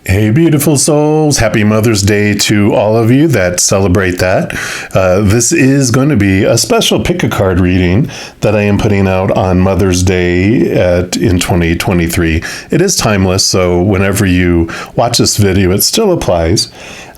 Hey, beautiful souls. Happy Mother's Day to all of you that celebrate that. This is going to be a special pick-a-card reading that I am putting out on Mother's Day in 2023. It is timeless, so whenever you watch this video, it still applies.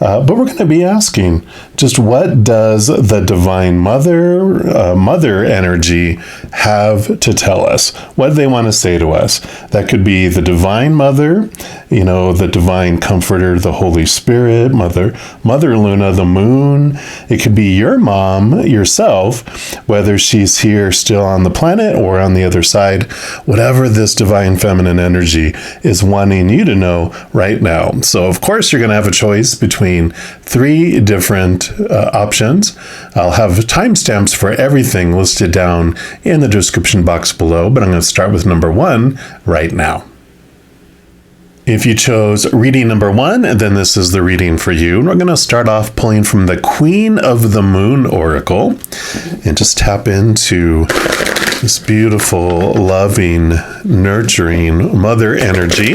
But we're going to be asking, just what does the Divine Mother energy have to tell us? What do they want to say to us? That could be the Divine Mother, the Divine Comforter, the Holy Spirit, Mother Luna, the Moon. It could be your mom, yourself, whether she's here still on the planet or on the other side, whatever this Divine Feminine energy is wanting you to know right now. So, of course, you're going to have a choice between 3 different options. I'll have timestamps for everything listed down in the description box below, but I'm going to start with number 1 right now. If you chose reading number 1, then this is the reading for you. We're going to start off pulling from the Queen of the Moon Oracle and just tap into this beautiful, loving, nurturing mother energy.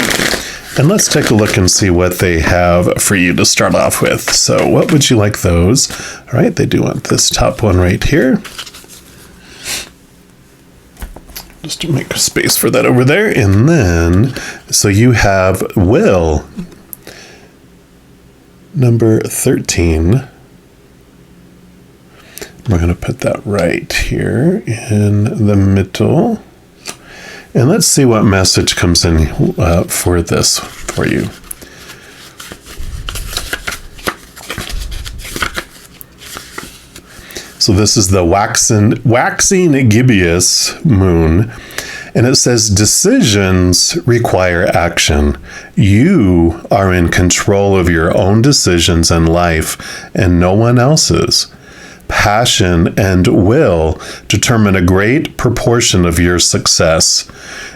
And let's take a look and see what they have for you to start off with. So what would you like those? All right, they do want this top one right here. Just to make space for that over there. And then, so you have Will, number 13. We're going to put that right here in the middle. And let's see what message comes in for this for you. So this is the waxing gibbous moon, and it says decisions require action. You are in control of your own decisions in life and no one else's. Passion and will determine a great proportion of your success.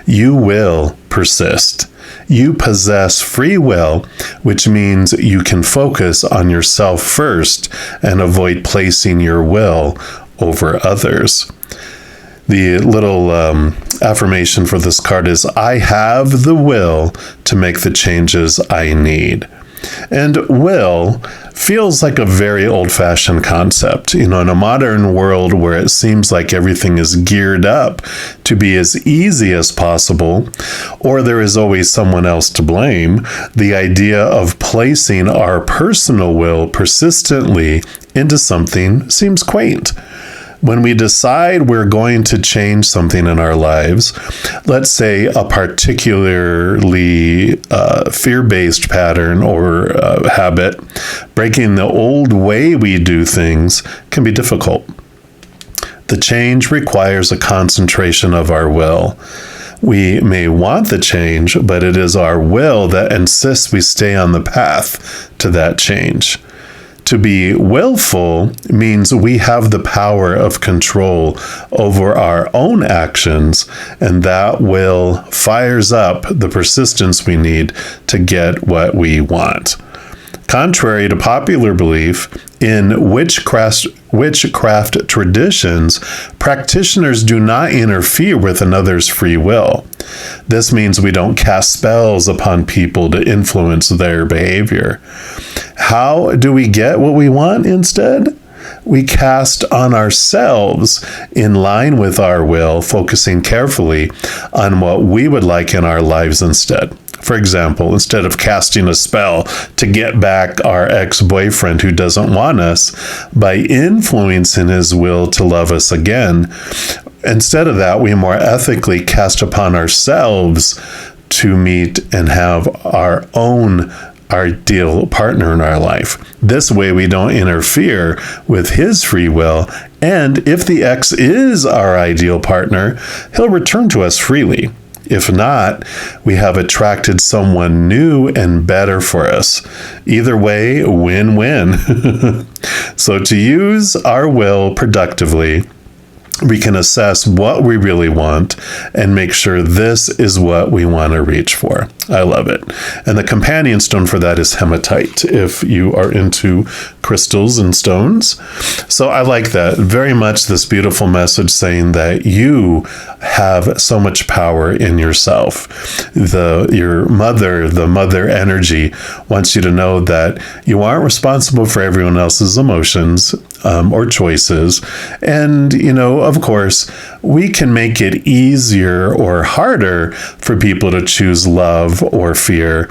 You will persist. You possess free will, which means you can focus on yourself first and avoid placing your will over others. The little affirmation for this card is, I have the will to make the changes I need. And will feels like a very old-fashioned concept. In a modern world where it seems like everything is geared up to be as easy as possible, or there is always someone else to blame, the idea of placing our personal will persistently into something seems quaint. When we decide we're going to change something in our lives, let's say a particularly fear-based pattern or habit, breaking the old way we do things can be difficult. The change requires a concentration of our will. We may want the change, but it is our will that insists we stay on the path to that change. To be willful means we have the power of control over our own actions, and that will fires up the persistence we need to get what we want. Contrary to popular belief, in witchcraft traditions, practitioners do not interfere with another's free will. This means we don't cast spells upon people to influence their behavior. How do we get what we want instead? We cast on ourselves in line with our will, focusing carefully on what we would like in our lives instead. For example, instead of casting a spell to get back our ex-boyfriend who doesn't want us by influencing his will to love us again, instead of that, we more ethically cast upon ourselves to meet and have our own ideal partner in our life. This way we don't interfere with his free will, and if the ex is our ideal partner, he'll return to us freely. If not, we have attracted someone new and better for us. Either way, win-win. So to use our will productively, we can assess what we really want and make sure this is what we want to reach for. I love it. And the companion stone for that is hematite, if you are into crystals and stones. So I like that very much, this beautiful message saying that you have so much power in yourself. Your mother, the mother energy, wants you to know that you aren't responsible for everyone else's emotions or choices. And, of course, we can make it easier or harder for people to choose love or fear,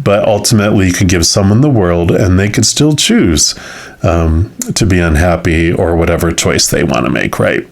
but ultimately you could give someone the world and they could still choose to be unhappy or whatever choice they want to make, right?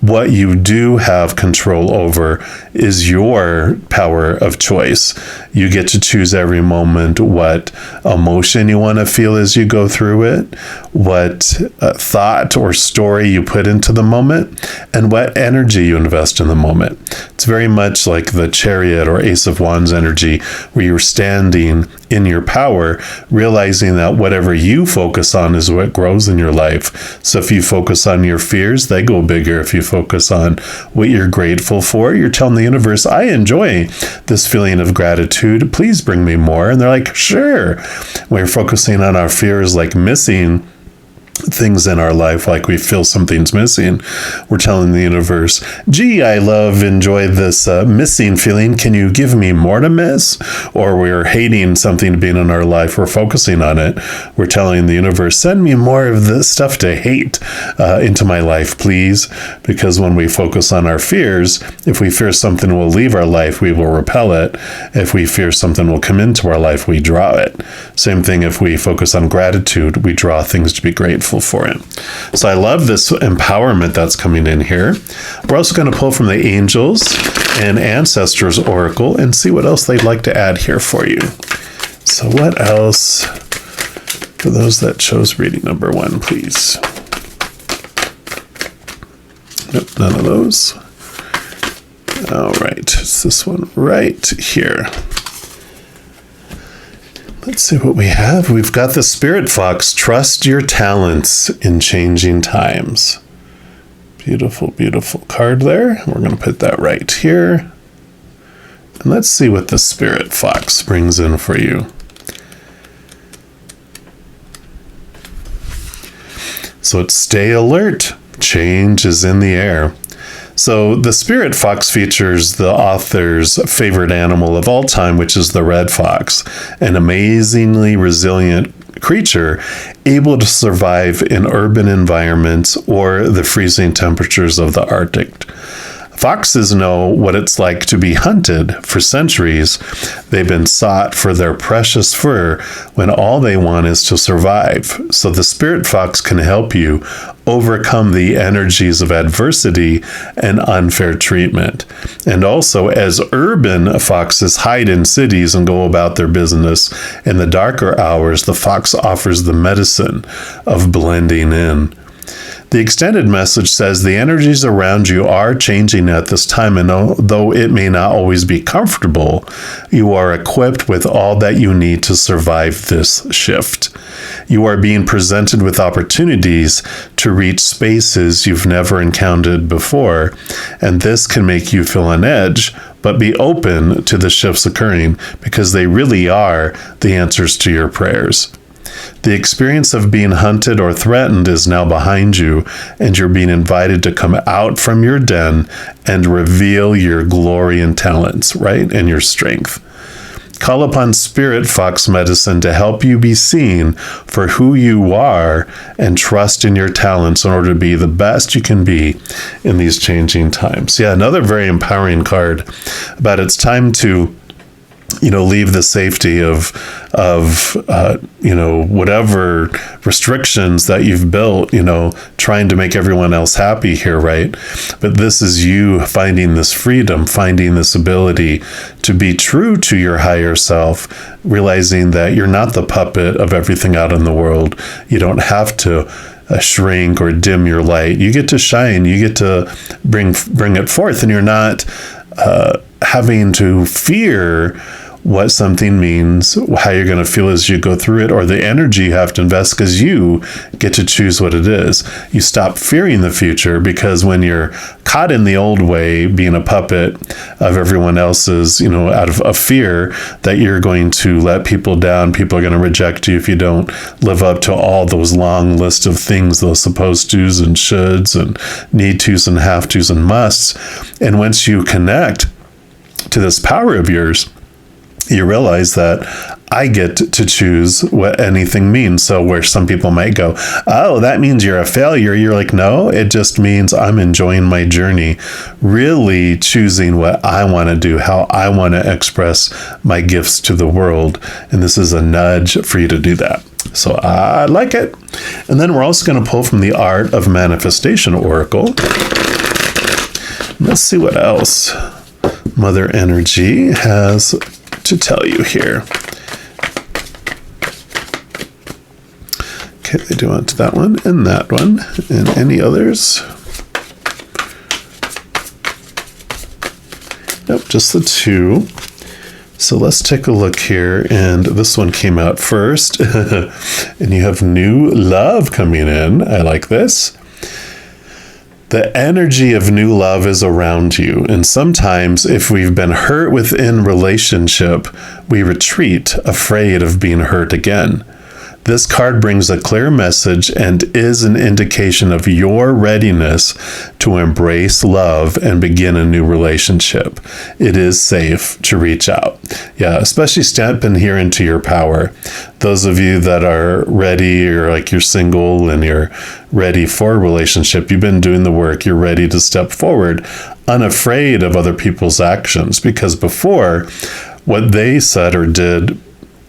What you do have control over is your power of choice. You get to choose every moment what emotion you want to feel as you go through it, what thought or story you put into the moment, and what energy you invest in the moment. It's very much like the Chariot or Ace of Wands energy, where you're standing in your power, realizing that whatever you focus on is what grows in your life. So if you focus on your fears, they go bigger. If you focus on what you're grateful for, you're telling the universe, I enjoy this feeling of gratitude. Please bring me more. And they're like, sure. We're focusing on our fears, like missing things in our life, like we feel something's missing. We're telling the universe, gee, I enjoy this missing feeling. Can you give me more to miss? Or we're hating something being in our life. We're focusing on it. We're telling the universe, send me more of this stuff to hate into my life, please. Because when we focus on our fears, if we fear something will leave our life, we will repel it. If we fear something will come into our life, we draw it. Same thing if we focus on gratitude, we draw things to be grateful for it. So I love this empowerment that's coming in here. We're also going to pull from the Angels and Ancestors Oracle and see what else they'd like to add here for you. So what else for those that chose reading number 1, please? Nope, none of those. All right, it's this one right here. Let's see what we have. We've got the Spirit Fox. Trust your talents in changing times. Beautiful, beautiful card there. We're going to put that right here. And let's see what the Spirit Fox brings in for you. So it's stay alert. Change is in the air. So the Spirit Fox features the author's favorite animal of all time, which is the red fox, an amazingly resilient creature able to survive in urban environments or the freezing temperatures of the Arctic. Foxes know what it's like to be hunted for centuries. They've been sought for their precious fur when all they want is to survive. So the Spirit Fox can help you overcome the energies of adversity and unfair treatment. And also, as urban foxes hide in cities and go about their business in the darker hours, the fox offers the medicine of blending in. The extended message says the energies around you are changing at this time, and though it may not always be comfortable, you are equipped with all that you need to survive this shift. You are being presented with opportunities to reach spaces you've never encountered before, and this can make you feel on edge, but be open to the shifts occurring because they really are the answers to your prayers. The experience of being hunted or threatened is now behind you, and you're being invited to come out from your den and reveal your glory and talents, right? And your strength. Call upon Spirit Fox Medicine to help you be seen for who you are and trust in your talents in order to be the best you can be in these changing times. Yeah, another very empowering card about it's time to leave the safety of whatever restrictions that you've built, trying to make everyone else happy here, right? But this is you finding this freedom, finding this ability to be true to your higher self, realizing that you're not the puppet of everything out in the world. You don't have to shrink or dim your light. You get to shine. You get to bring it forth, and you're not having to fear what something means, how you're going to feel as you go through it, or the energy you have to invest, because you get to choose what it is. You stop fearing the future, because when you're caught in the old way, being a puppet of everyone else's, out of a fear that you're going to let people down, people are going to reject you if you don't live up to all those long list of things, those supposed tos and shoulds and need tos and have tos and musts. And once you connect to this power of yours, you realize that I get to choose what anything means. So where some people might go, oh, that means you're a failure. You're like, no, it just means I'm enjoying my journey, really choosing what I want to do, how I want to express my gifts to the world. And this is a nudge for you to do that. So I like it. And then we're also going to pull from the Art of Manifestation Oracle. Let's see what else Mother Energy has to tell you here. Okay, they do want that one and that one and any others. Nope, just the two. So let's take a look here, and this one came out first. And you have new love coming in. I like this. The energy of new love is around you. And sometimes if we've been hurt within relationship, we retreat, afraid of being hurt again. This card brings a clear message and is an indication of your readiness to embrace love and begin a new relationship. It is safe to reach out. Yeah, especially stepping here into your power. Those of you that are ready, or like you're single and you're ready for a relationship, you've been doing the work, you're ready to step forward, unafraid of other people's actions. Because before, what they said or did,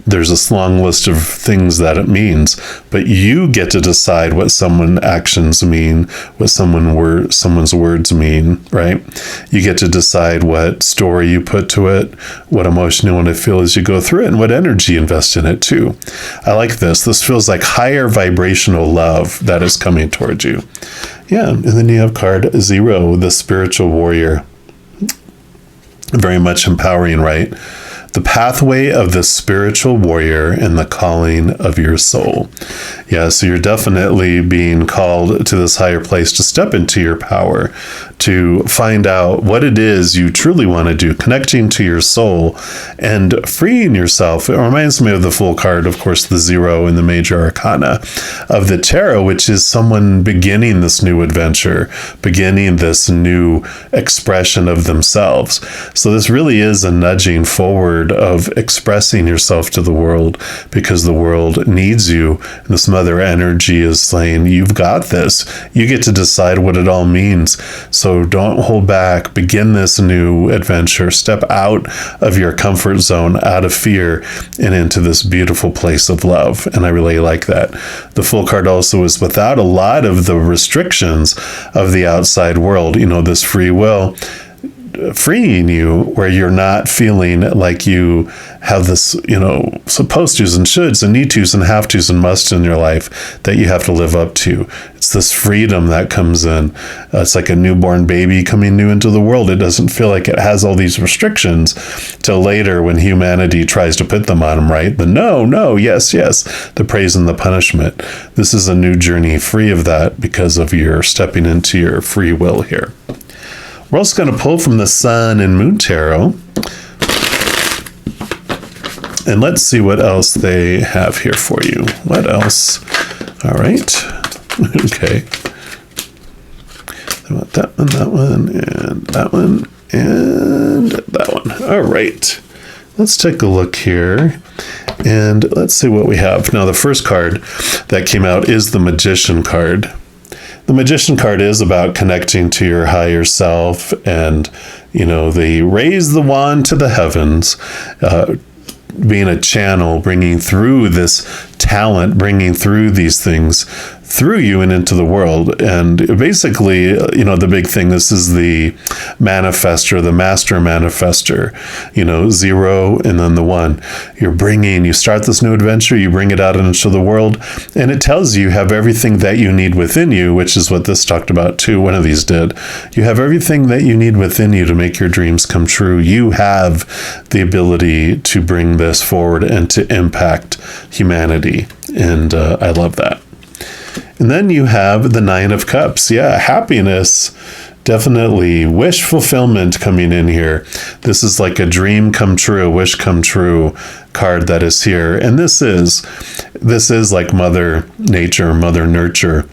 there's this long list of things that it means, but you get to decide what someone's actions mean, what someone's words mean, right? You get to decide what story you put to it, what emotion you want to feel as you go through it, and what energy you invest in it too. I like this. This feels like higher vibrational love that is coming towards you. Yeah, and then you have card 0, the spiritual warrior. Very much empowering, right? The pathway of the spiritual warrior and the calling of your soul. Yeah, so you're definitely being called to this higher place to step into your power, to find out what it is you truly want to do, connecting to your soul and freeing yourself. It reminds me of the Fool card, of course, the 0 in the major arcana of the tarot, which is someone beginning this new adventure, beginning this new expression of themselves. So this really is a nudging forward of expressing yourself to the world, because the world needs you. And this mother energy is saying, you've got this. You get to decide what it all means. So don't hold back. Begin this new adventure. Step out of your comfort zone, out of fear, and into this beautiful place of love. And I really like that. The Fool card also is without a lot of the restrictions of the outside world, this free will, freeing you, where you're not feeling like you have this, supposed tos and shoulds and need tos and have tos and musts in your life that you have to live up to. It's this freedom that comes in. It's like a newborn baby coming new into the world. It doesn't feel like it has all these restrictions till later when humanity tries to put them on them, right? The no, yes, the praise and the punishment. This is a new journey free of that because of your stepping into your free will here. We're also going to pull from the Sun and Moon Tarot. And let's see what else they have here for you. What else? All right. Okay. I want that one, and that one, and that one. All right. Let's take a look here. And let's see what we have. Now, the first card that came out is the Magician card. The Magician card is about connecting to your higher self and, the raise the wand to the heavens, being a channel, bringing through this talent, bringing through these things through you and into the world. And basically, the big thing, this is the manifester, the master manifester, 0 and then the 1. You start this new adventure, you bring it out into the world, and it tells you have everything that you need within you, which is what this talked about too. One of these did. You have everything that you need within you to make your dreams come true. You have the ability to bring this forward and to impact humanity. And I love that. And then you have the 9 of Cups. Yeah, happiness, definitely. Wish fulfillment coming in here. This is like a dream come true, a wish come true card that is here. And this is like Mother Nature, Mother Nurture,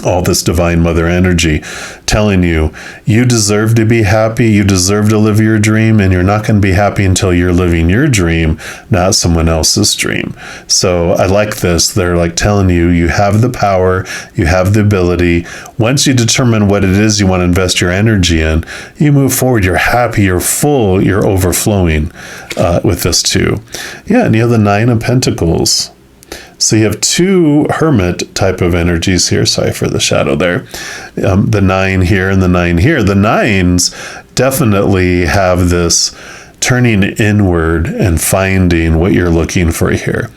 all this divine mother energy telling you, you deserve to be happy, you deserve to live your dream, and you're not going to be happy until you're living your dream, not someone else's dream. So I like this. They're like telling you, you have the power, you have the ability. Once you determine what it is you want to invest your energy in, you move forward, you're happy, you're full, you're overflowing with this too. Yeah, and you have the 9 of Pentacles. So you have 2 hermit type of energies here. Sorry for the shadow there. The 9 here and the 9 here. The 9s definitely have this turning inward and finding what you're looking for here.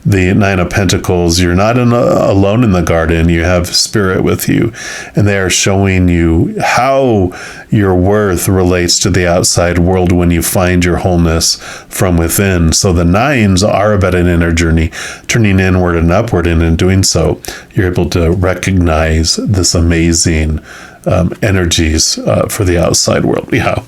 The 9 of Pentacles, you're not alone in the garden. You have spirit with you, and they are showing you how your worth relates to the outside world when you find your wholeness from within. So the 9s are about an inner journey, turning inward and upward, and in doing so, you're able to recognize this amazing energies for the outside world. Yeah.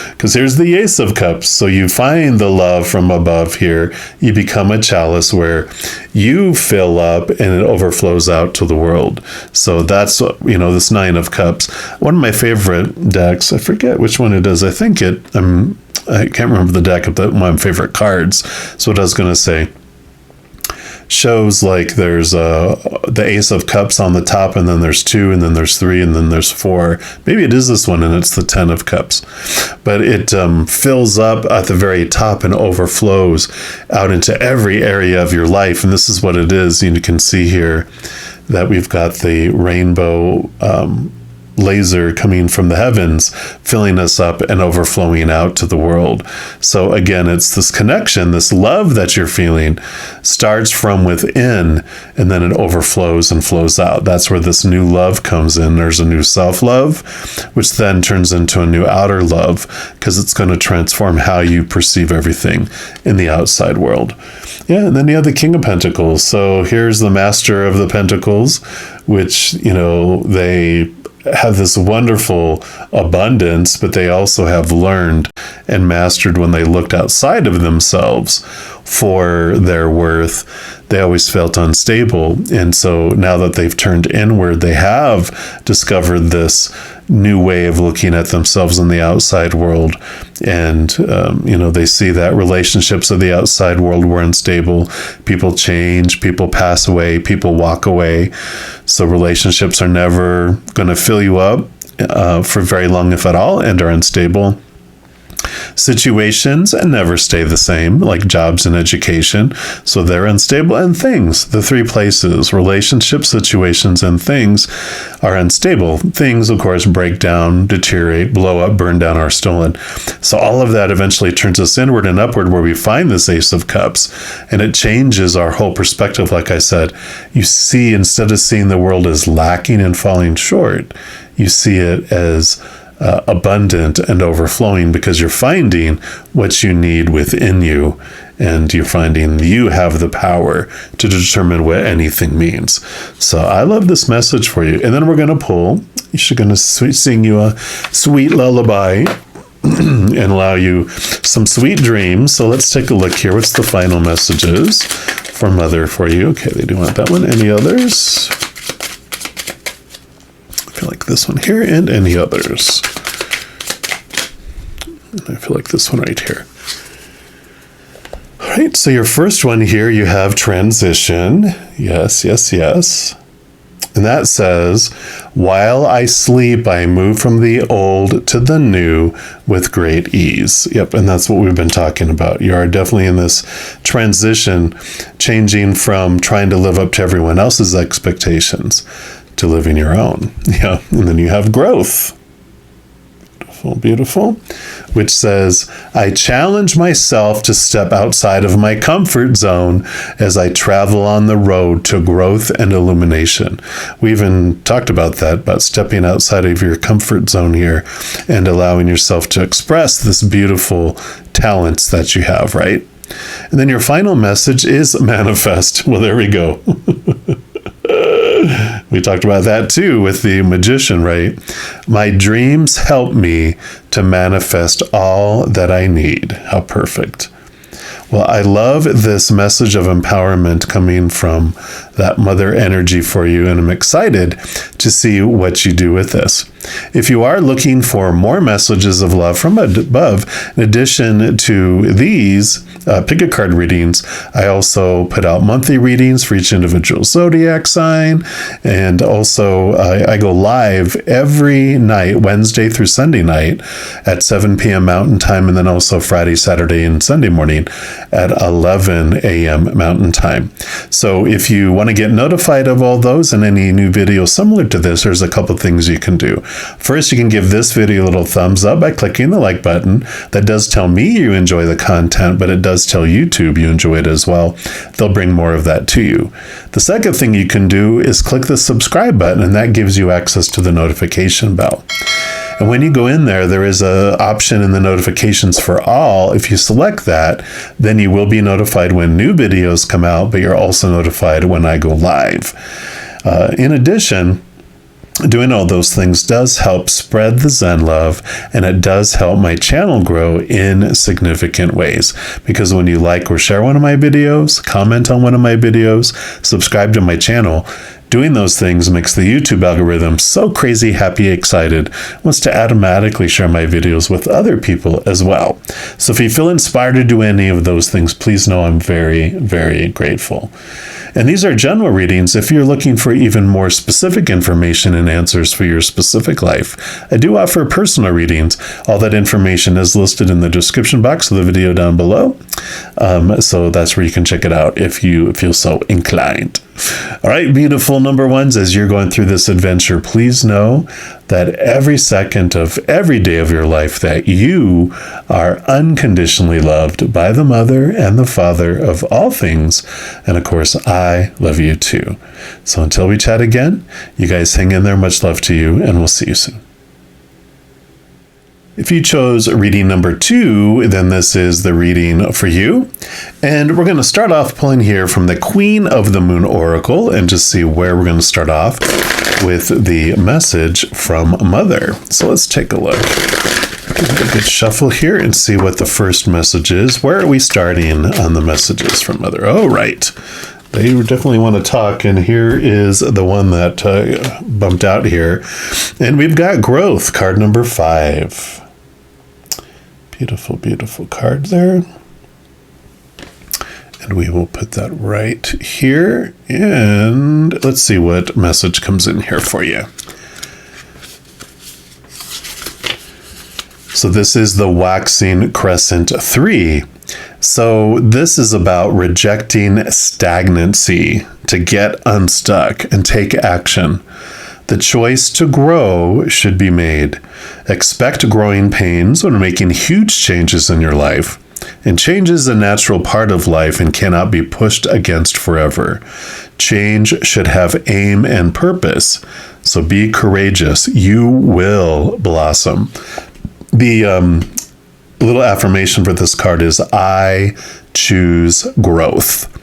Because here's the Ace of Cups. So you find the love from above here. You become a chalice where you fill up and it overflows out to the world. So that's, this 9 of Cups. One of my favorite decks, I forget which one it is. I can't remember the deck of one of my favorite cards. So what I was going to say, shows like there's the Ace of Cups on the top, and then there's 2, and then there's 3, and then there's 4. Maybe it is this one, and it's the 10 of Cups. But it fills up at the very top and overflows out into every area of your life. And this is what it is. You can see here that we've got the rainbow laser coming from the heavens, filling us up and overflowing out to the world. So again, it's this connection, this love that you're feeling starts from within, and then it overflows and flows out. That's where this new love comes in. There's a new self-love, which then turns into a new outer love, because it's going to transform how you perceive everything in the outside world. Yeah, and then you have the King of Pentacles. So here's the Master of the Pentacles, which, they have this wonderful abundance, but they also have learned and mastered when they looked outside of themselves for their worth. They always felt unstable. And so now that they've turned inward, they have discovered this new way of looking at themselves in the outside world. And, they see that relationships of the outside world were unstable. People change, people pass away, people walk away. So relationships are never going to fill you up for very long, if at all, and are unstable. Situations and never stay the same, like jobs and education. So they're unstable. And things, the 3 places, relationships, situations, and things are unstable. Things, of course, break down, deteriorate, blow up, burn down, are stolen. So all of that eventually turns us inward and upward, where we find this Ace of Cups, and it changes our whole perspective. Like I said, you see, instead of seeing the world as lacking and falling short, you see it as abundant and overflowing, because you're finding what you need within you, and you're finding you have the power to determine what anything means. So I love this message for you. And then we're going to pull. She's going to sing you a sweet lullaby and allow you some sweet dreams. So let's take a look here. What's the final messages for Mother for you? Okay, they do want that one. Any others? I feel like this one here, and any others. I feel like this one right here. All right, so your first one here, you have transition. Yes, yes, yes. And that says, while I sleep, I move from the old to the new with great ease. Yep, and that's what we've been talking about. You are definitely in this transition, changing from trying to live up to everyone else's expectations to living your own. Yeah, and then you have growth. Beautiful, which says, I challenge myself to step outside of my comfort zone as I travel on the road to growth and illumination. We even talked about that, about stepping outside of your comfort zone here and allowing yourself to express this beautiful talents that you have, right? And then your final message is manifest. Well, there we go. We talked about that too with the magician, right? My dreams help me to manifest all that I need. How perfect. Well, I love this message of empowerment coming from that mother energy for you, and I'm excited to see what you do with this. If you are looking for more messages of love from above, in addition to these pick a card readings, I also put out monthly readings for each individual zodiac sign, and also I go live every night, Wednesday through Sunday night at 7 p.m. Mountain Time, and then also Friday, Saturday, and Sunday morning at 11 a.m. Mountain Time. So if you want to get notified of all those and any new videos similar to this, there's a couple things you can do. First, you can give this video a little thumbs up by clicking the like button. That does tell me you enjoy the content, but it does tell YouTube you enjoy it as well. They'll bring more of that to you. The second thing you can do is click the subscribe button, and that gives you access to the notification bell. And when you go in there, there is an option in the notifications for all. If you select that, then you will be notified when new videos come out, but you're also notified when I go live. In addition, doing all those things does help spread the Zen love, and it does help my channel grow in significant ways. Because when you like or share one of my videos, comment on one of my videos, subscribe to my channel, doing those things makes the YouTube algorithm so crazy happy, excited, wants to automatically share my videos with other people as well. So if you feel inspired to do any of those things, please know I'm very, very grateful. And these are general readings. If you're looking for even more specific information and answers for your specific life, I do offer personal readings. All that information is listed in the description box of the video down below. So that's where you can check it out if you feel so inclined. All right, beautiful number ones, as you're going through this adventure, please know that every second of every day of your life that you are unconditionally loved by the mother and the father of all things. And of course, I love you too. So until we chat again, you guys hang in there. Much love to you, and we'll see you soon. If you chose reading number 2, then this is the reading for you. And we're going to start off pulling here from the Queen of the Moon Oracle and just see where we're going to start off with the message from Mother. So let's take a look. Give it a good shuffle here and see what the first message is. Where are we starting on the messages from Mother? Oh, right. They definitely want to talk, and here is the one that bumped out here. And we've got Growth, card number 5. Beautiful, beautiful card there. And we will put that right here. And let's see what message comes in here for you. So this is the Waxing Crescent 3. So this is about rejecting stagnancy to get unstuck and take action. The choice to grow should be made. Expect growing pains when making huge changes in your life. And change is a natural part of life and cannot be pushed against forever. Change should have aim and purpose. So be courageous. You will blossom. The little affirmation for this card is, I choose growth.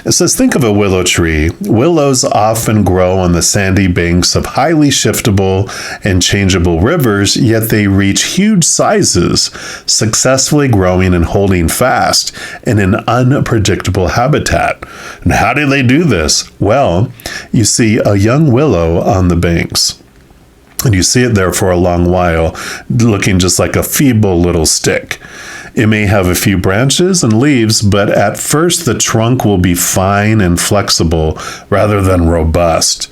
It says, think of a willow tree. Willows often grow on the sandy banks of highly shiftable and changeable rivers, yet they reach huge sizes, successfully growing and holding fast in an unpredictable habitat. And how do they do this? Well, you see a young willow on the banks, and you see it there for a long while, looking just like a feeble little stick. It may have a few branches and leaves, but at first the trunk will be fine and flexible rather than robust.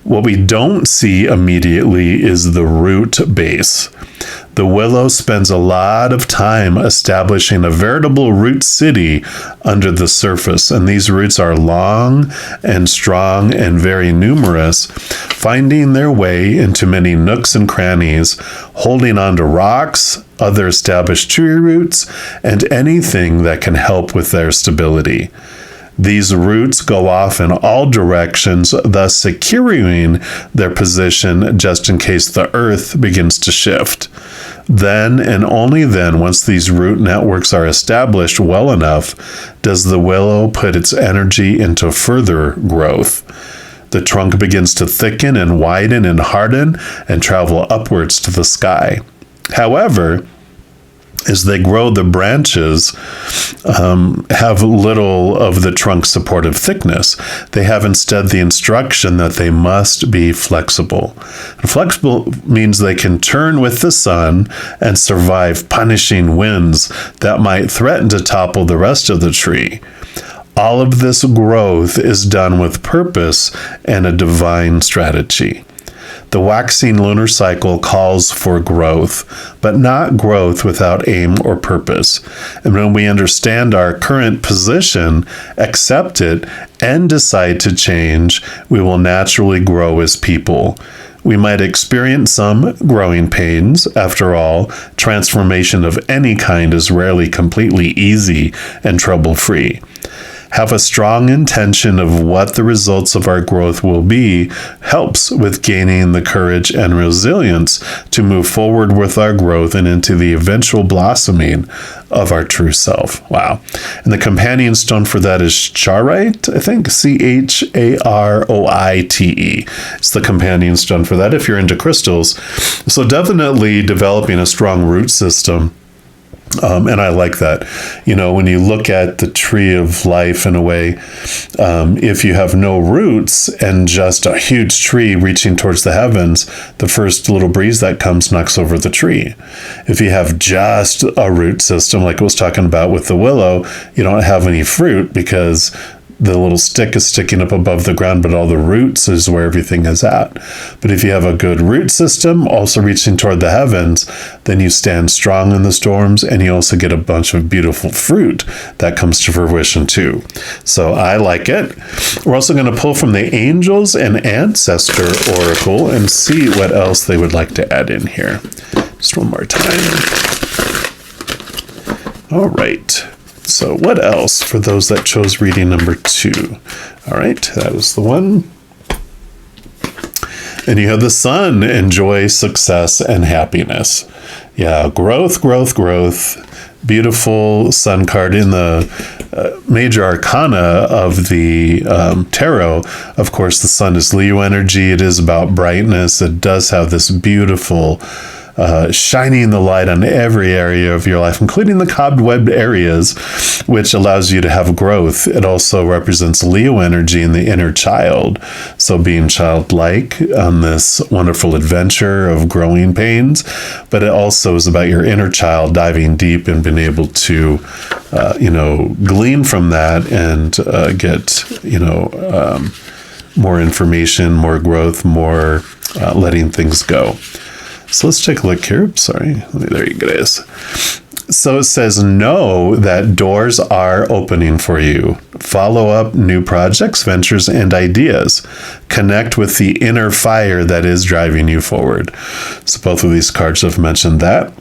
What we don't see immediately is the root base. The willow spends a lot of time establishing a veritable root city under the surface, and these roots are long and strong and very numerous, finding their way into many nooks and crannies, holding onto rocks, other established tree roots, and anything that can help with their stability. These roots go off in all directions, thus securing their position just in case the earth begins to shift. Then and only then, once these root networks are established well enough, does the willow put its energy into further growth. The trunk begins to thicken and widen and harden and travel upwards to the sky. However, as they grow, the branches have little of the trunk's supportive thickness. They have instead the instruction that they must be flexible. And flexible means they can turn with the sun and survive punishing winds that might threaten to topple the rest of the tree. All of this growth is done with purpose and a divine strategy. The waxing lunar cycle calls for growth, but not growth without aim or purpose. And when we understand our current position, accept it, and decide to change, we will naturally grow as people. We might experience some growing pains. After all, transformation of any kind is rarely completely easy and trouble-free. Have a strong intention of what the results of our growth will be helps with gaining the courage and resilience to move forward with our growth and into the eventual blossoming of our true self. Wow. And the companion stone for that is Charite, I think, Charoite. It's the companion stone for that if you're into crystals. So definitely developing a strong root system. And I like that. You know, when you look at the tree of life in a way, if you have no roots and just a huge tree reaching towards the heavens, the first little breeze that comes knocks over the tree. If you have just a root system, like I was talking about with the willow, you don't have any fruit because the little stick is sticking up above the ground, but all the roots is where everything is at. But if you have a good root system, also reaching toward the heavens, then you stand strong in the storms, and you also get a bunch of beautiful fruit that comes to fruition too. So I like it. We're also going to pull from the Angels and Ancestor Oracle and see what else they would like to add in here. Just one more time. All right. So what else for those that chose reading number 2? All right, that was the one. And you have the Sun, enjoy success and happiness. Yeah, growth. Beautiful Sun card in the major arcana of the tarot. Of course, the Sun is Leo energy. It is about brightness. It does have this beautiful shining the light on every area of your life, including the cobwebbed areas, which allows you to have growth. It also represents Leo energy in the inner child. So being childlike on this wonderful adventure of growing pains, but it also is about your inner child diving deep and being able to, glean from that and get, more information, more growth, more letting things go. So let's take a look here. Sorry. There you go, guys. So it says, know that doors are opening for you. Follow up new projects, ventures, and ideas. Connect with the inner fire that is driving you forward. So both of these cards have mentioned that.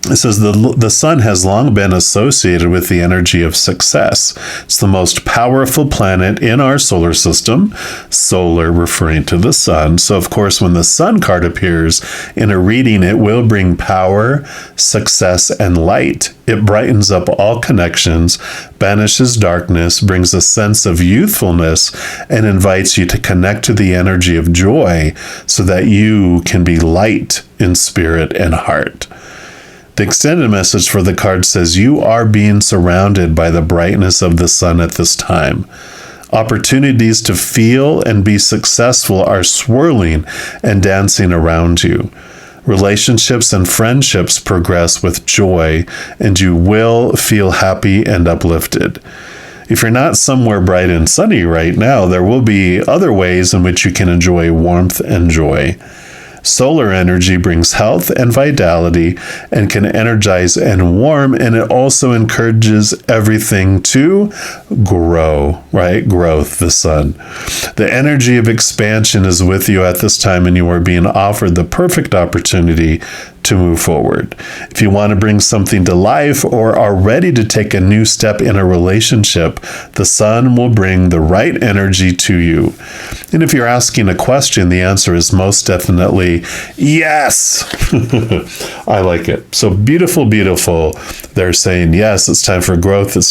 It says the Sun has long been associated with the energy of success. It's the most powerful planet in our solar system, solar referring to the Sun. So, of course, when the Sun card appears in a reading, it will bring power, success, and light. It brightens up all connections, banishes darkness, brings a sense of youthfulness, and invites you to connect to the energy of joy so that you can be light in spirit and heart. The extended message for the card says, you are being surrounded by the brightness of the Sun at this time. Opportunities to feel and be successful are swirling and dancing around you. Relationships and friendships progress with joy, and you will feel happy and uplifted. If you're not somewhere bright and sunny right now, there will be other ways in which you can enjoy warmth and joy. Solar energy brings health and vitality and can energize and warm, and it also encourages everything to grow, right? Growth, the sun. The energy of expansion is with you at this time, and you are being offered the perfect opportunity to move forward. If you want to bring something to life or are ready to take a new step in a relationship, the sun will bring the right energy to you. And if you're asking a question, the answer is most definitely yes. I like it. So beautiful, beautiful. They're saying, yes, it's time for growth. It's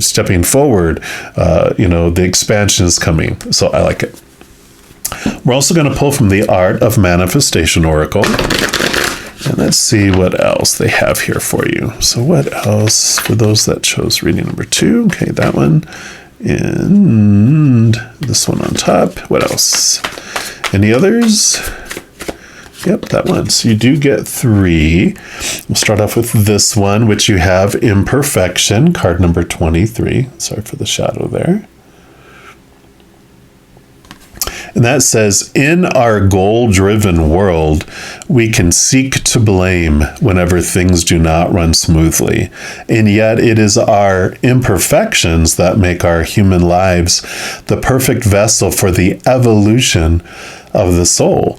stepping forward. The expansion is coming. So I like it. We're also going to pull from the Art of Manifestation Oracle. And let's see what else they have here for you. So what else for those that chose reading number 2? Okay, that one. And this one on top. What else? Any others? Yep, that one. So you do get 3. We'll start off with this one, which you have Imperfection, card number 23. Sorry for the shadow there. And that says, in our goal-driven world, we can seek to blame whenever things do not run smoothly. And yet it is our imperfections that make our human lives the perfect vessel for the evolution of the soul.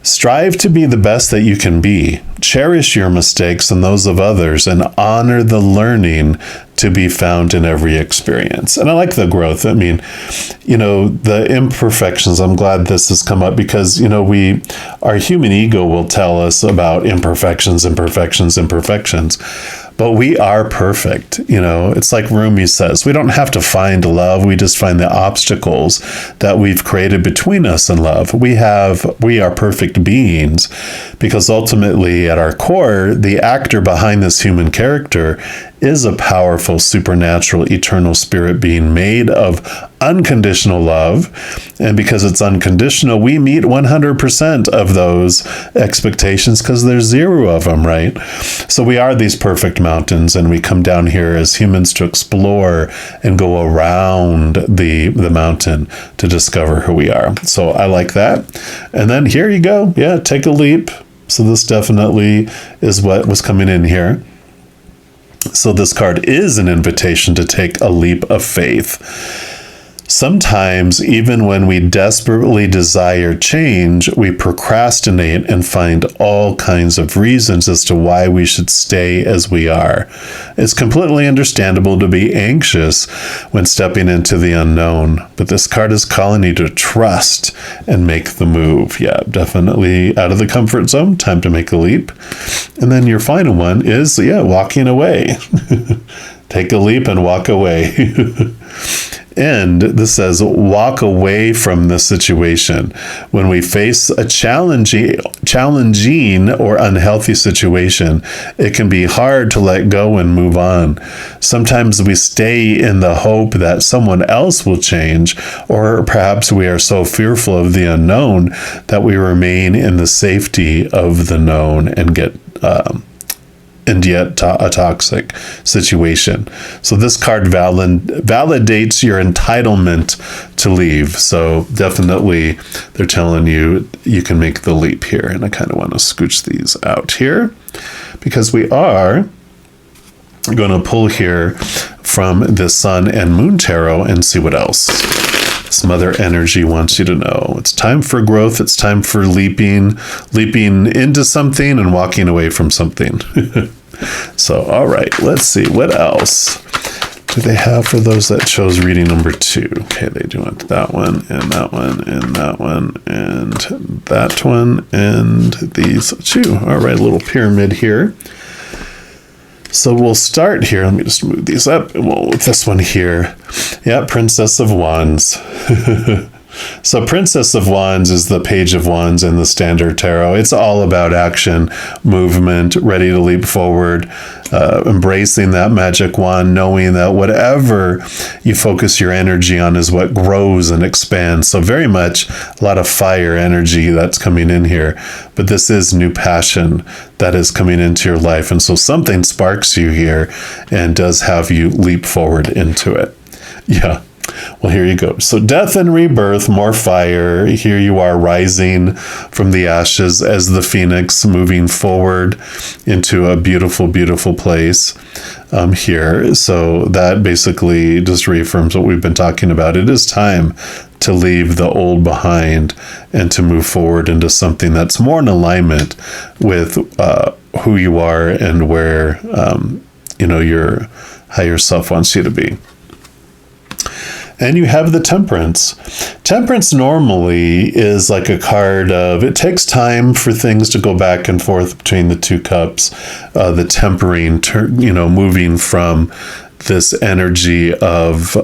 Strive to be the best that you can be. Cherish your mistakes and those of others, and honor the learning to be found in every experience. And I like the growth. I mean, the imperfections, I'm glad this has come up because, our human ego will tell us about imperfections. But we are perfect. It's like Rumi says, we don't have to find love. We just find the obstacles that we've created between us and love. We are perfect beings because ultimately at our core, the actor behind this human character is a powerful, supernatural, eternal spirit being made of unconditional love. And because it's unconditional, we meet 100% of those expectations because there's 0 of them, right? So we are these perfect mountains, and we come down here as humans to explore and go around the mountain to discover who we are. So I like that. And then here you go. Yeah, take a leap. So this definitely is what was coming in here. So this card is an invitation to take a leap of faith. Sometimes, even when we desperately desire change, we procrastinate and find all kinds of reasons as to why we should stay as we are. It's completely understandable to be anxious when stepping into the unknown, but this card is calling you to trust and make the move. Yeah, definitely out of the comfort zone, time to make a leap. And then your final one is, walking away. Take a leap and walk away. And this says, walk away from the situation. When we face a challenging or unhealthy situation, it can be hard to let go and move on. Sometimes we stay in the hope that someone else will change, or perhaps we are so fearful of the unknown that we remain in the safety of the known and get a toxic situation. So this card validates your entitlement to leave. So definitely they're telling you you can make the leap here. And I kind of want to scooch these out here because we are going to pull here from the Sun and Moon Tarot and see what else this Mother Energy wants you to know. It's time for growth. It's time for leaping into something and walking away from something. So, all right, let's see. What else do they have for those that chose reading number 2? Okay, they do want that one, and that one, and that one, and that one, and these 2. All right, a little pyramid here. So we'll start here. Let me just move these up. Well, with this one here. Yeah, Princess of Wands. So Princess of Wands is the Page of Wands in the Standard Tarot. It's all about action, movement, ready to leap forward, embracing that magic wand, knowing that whatever you focus your energy on is what grows and expands. So very much a lot of fire energy that's coming in here. But this is new passion that is coming into your life. And so something sparks you here and does have you leap forward into it. Yeah. Well, here you go. So death and rebirth, more fire. Here you are rising from the ashes as the phoenix, moving forward into a beautiful, beautiful place here. So that basically just reaffirms what we've been talking about. It is time to leave the old behind and to move forward into something that's more in alignment with who you are and where, your higher self wants you to be. And you have the Temperance. Temperance normally is like a card of, it takes time for things to go back and forth between the two cups, the tempering, moving from this energy of,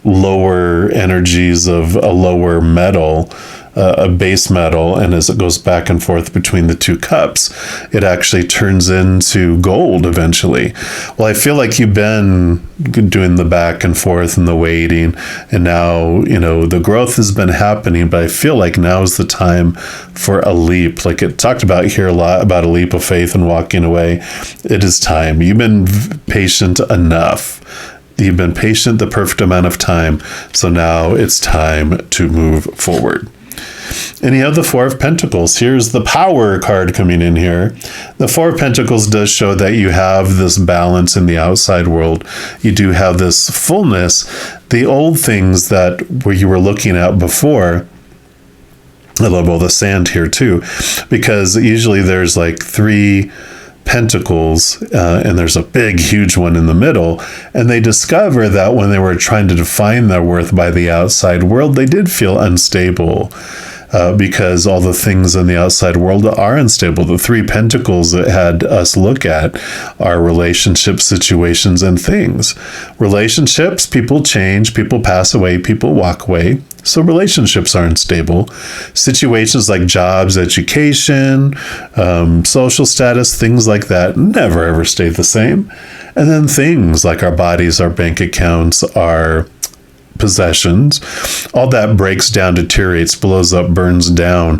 lower energies of a lower metal, a base metal, and as it goes back and forth between the two cups, it actually turns into gold eventually. Well, I feel like you've been doing the back and forth and the waiting, and now, the growth has been happening, but I feel like now is the time for a leap. Like it talked about here a lot about a leap of faith and walking away. It is time. You've been patient enough. You've been patient the perfect amount of time. So now it's time to move forward. And you have the Four of Pentacles. Here's the Power card coming in here. The Four of Pentacles does show that you have this balance in the outside world. You do have this fullness. The old things that where you were looking at before, I love all the sand here too, because usually there's like 3 pentacles and there's a big huge one in the middle, and they discover that when they were trying to define their worth by the outside world, they did feel unstable because all the things in the outside world are unstable. The 3 pentacles that had us look at are relationship situations and things. Relationships, people change, people pass away, people walk away. So relationships aren't stable. Situations like jobs, education, social status, things like that never ever stay the same. And then things like our bodies, our bank accounts, our possessions, all that breaks down, deteriorates, blows up, burns down,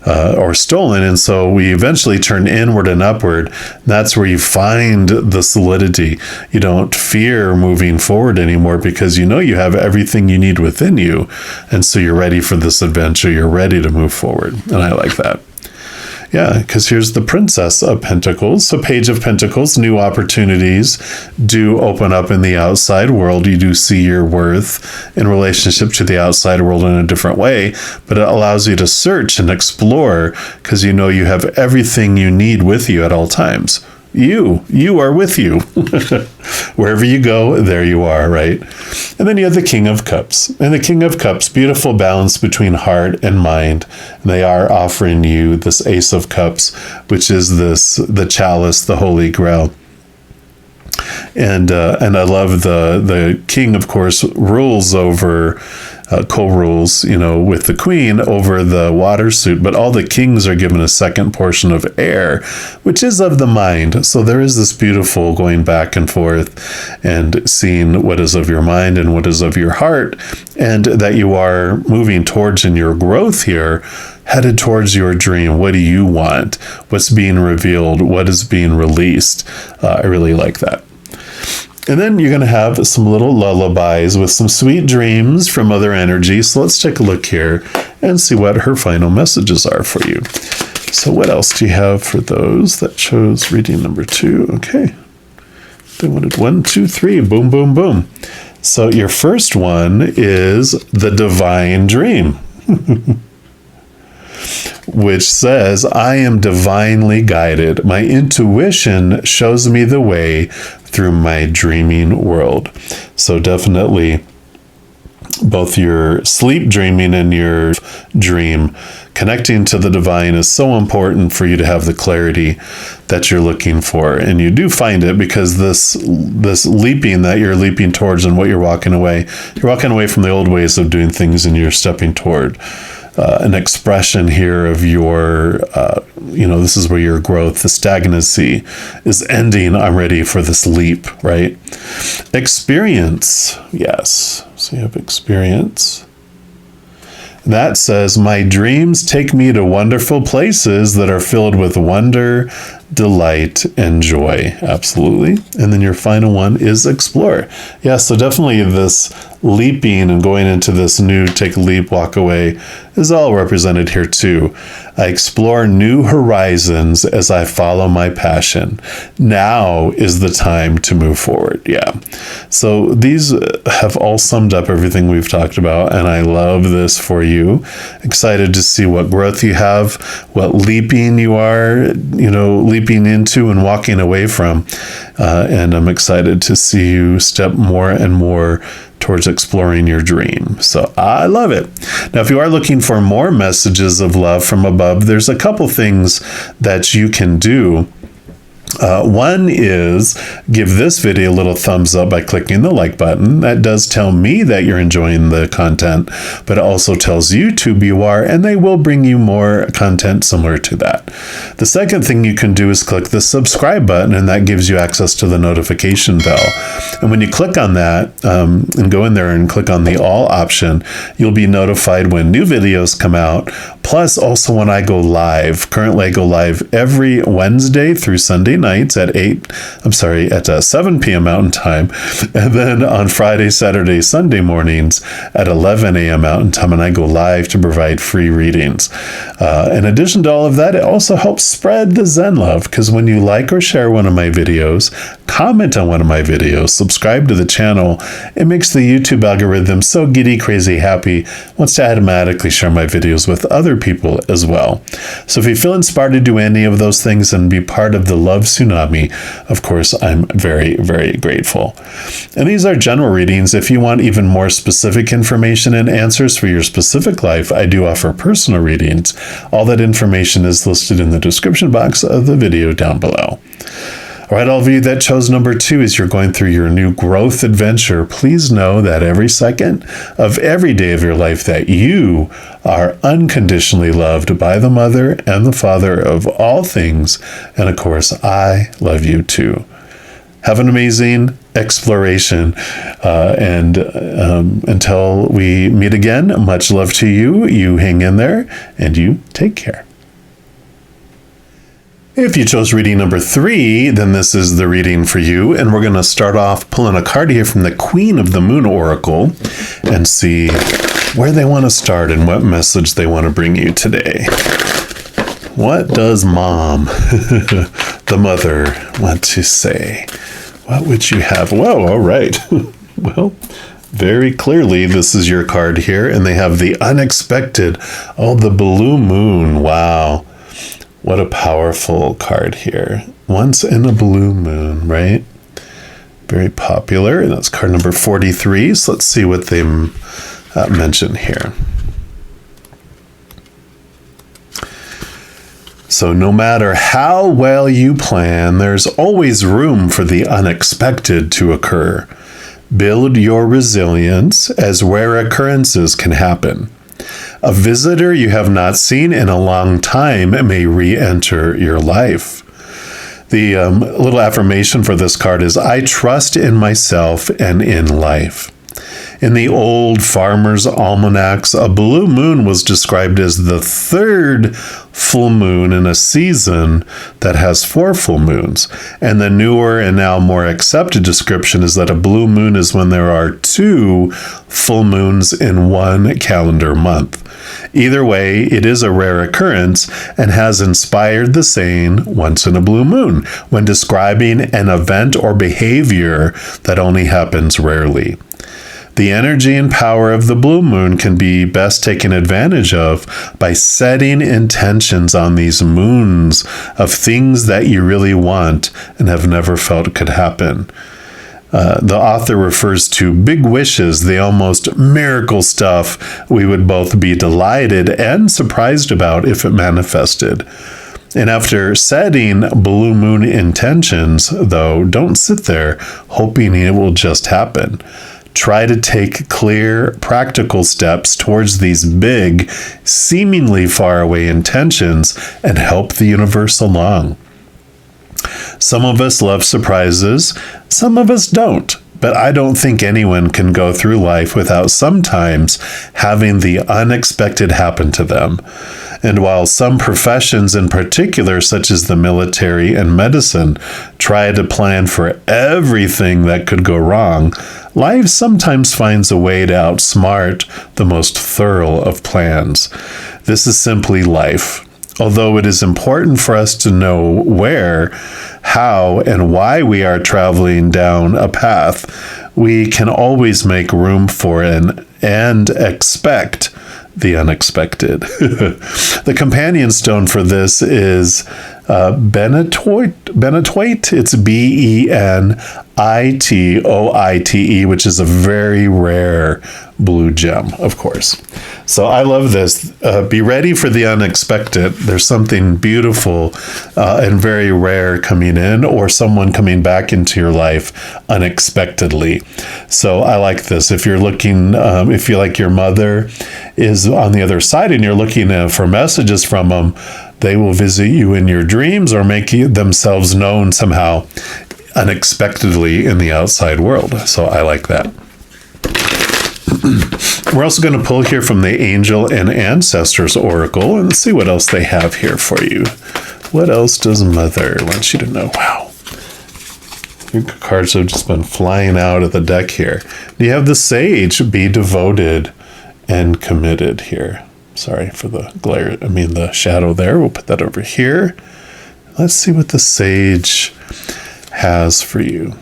or stolen. And so we eventually turn inward and upward. That's where you find the solidity. You don't fear moving forward anymore because you have everything you need within you. And so you're ready for this adventure. You're ready to move forward. And I like that. Yeah, because here's the Princess of Pentacles. So Page of Pentacles, new opportunities do open up in the outside world. You do see your worth in relationship to the outside world in a different way, but it allows you to search and explore because you have everything you need with you at all times. You are with you. Wherever you go, there you are, right? And then you have the King of Cups. And the King of Cups, beautiful balance between heart and mind. And they are offering you this Ace of Cups, which is the chalice, the Holy Grail. And I love the king, of course, rules over, co-rules, with the queen over the water suit, but all the kings are given a second portion of air, which is of the mind. So there is this beautiful going back and forth and seeing what is of your mind and what is of your heart, and that you are moving towards in your growth here, headed towards your dream. What do you want? What's being revealed? What is being released? I really like that. And then you're going to have some little lullabies with some sweet dreams from Mother Energy. So let's take a look here and see what her final messages are for you. So what else do you have for those that chose reading number 2? Okay. They wanted 1, 2, 3. Boom, boom, boom. So your first one is the Divine Dream, which says, I am divinely guided. My intuition shows me the way through my dreaming world. So definitely both your sleep dreaming and your dream connecting to the divine is so important for you to have the clarity that you're looking for. And you do find it because this leaping that you're leaping towards and what you're walking away from the old ways of doing things, and you're stepping toward an expression here of your, this is where your growth, the stagnancy is ending. I'm ready for this leap, right? Experience. Yes. So you have experience. That says, my dreams take me to wonderful places that are filled with wonder, delight, and joy. Absolutely. And then your final one is explore. Yeah, so definitely this leaping and going into this new take a leap, walk away is all represented here too. I explore new horizons as I follow my passion. Now is the time to move forward. Yeah. So these have all summed up everything we've talked about, and I love this for you. Excited to see what growth you have, what leaping you are, leaping into and walking away from. And I'm excited to see you step more and more towards exploring your dream. So I love it. Now, if you are looking for more messages of love from above, there's a couple things that you can do. One is give this video a little thumbs up by clicking the like button. That does tell me that you're enjoying the content, but it also tells YouTube you are, and they will bring you more content similar to that. The second thing you can do is click the subscribe button, and that gives you access to the notification bell. And when you click on that and go in there and click on the all option, you'll be notified when new videos come out. Plus, also when I go live. Currently, I go live every Wednesday through Sunday nights at 7 p.m. Mountain Time, and then on Friday, Saturday, Sunday mornings at 11 a.m. Mountain Time, and I go live to provide free readings. In addition to all of that, it also helps spread the Zen love, because when you like or share one of my videos, comment on one of my videos, subscribe to the channel, it makes the YouTube algorithm so giddy, crazy, happy, wants to automatically share my videos with other people as well. So if you feel inspired to do any of those things and be part of the love tsunami, of course, I'm very, very grateful. And these are general readings. If you want even more specific information and answers for your specific life, I do offer personal readings. All that information is listed in the description box of the video down below. All right, all of you that chose number 2 as you're going through your new growth adventure, please know that every second of every day of your life that you are unconditionally loved by the Mother and the Father of all things. And of course, I love you too. Have an amazing exploration. And until we meet again, much love to you. You hang in there and you take care. If you chose reading number 3, then this is the reading for you. And we're going to start off pulling a card here from the Queen of the Moon Oracle and see where they want to start and what message they want to bring you today. What does Mom, the mother, want to say? What would you have? Whoa, all right. Well, very clearly, this is your card here. And they have the unexpected. Oh, the blue moon. Wow. What a powerful card here. Once in a blue moon, right? Very popular. And that's card number 43. So let's see what they mention here. So no matter how well you plan, there's always room for the unexpected to occur. Build your resilience as rare occurrences can happen. A visitor you have not seen in a long time may re-enter your life. The little affirmation for this card is, I trust in myself and in life. In the old farmer's almanacs, a blue moon was described as the third full moon in a season that has 4 full moons. And the newer and now more accepted description is that a blue moon is when there are 2 full moons in one calendar month. Either way, it is a rare occurrence and has inspired the saying, once in a blue moon, when describing an event or behavior that only happens rarely. The energy and power of the blue moon can be best taken advantage of by setting intentions on these moons of things that you really want and have never felt could happen. The author refers to big wishes, the almost miracle stuff we would both be delighted and surprised about if it manifested. And after setting blue moon intentions, though, don't sit there hoping it will just happen. Try to take clear, practical steps towards these big, seemingly faraway intentions and help the universe along. Some of us love surprises, some of us don't. But I don't think anyone can go through life without sometimes having the unexpected happen to them. And while some professions in particular, such as the military and medicine, try to plan for everything that could go wrong, life sometimes finds a way to outsmart the most thorough of plans. This is simply life. Although it is important for us to know where, how, and why we are traveling down a path, we can always make room for and expect the unexpected. The companion stone for this is benitoite. It's Benitoite, which is a very rare blue gem, of course. So I love this. Be ready for the unexpected. There's something beautiful and very rare coming in, or someone coming back into your life unexpectedly. So I like this. If you're looking, if you like your mother is on the other side and you're looking for messages from them, they will visit you in your dreams or make themselves known somehow unexpectedly in the outside world. So I like that. We're also going to pull here from the Angel and Ancestors Oracle and see what else they have here for you. What else does Mother want you to know? Wow. Your cards have just been flying out of the deck here. You have the Sage, be devoted and committed here. Sorry for the glare, the shadow there. We'll put that over here. Let's see what the Sage has for you.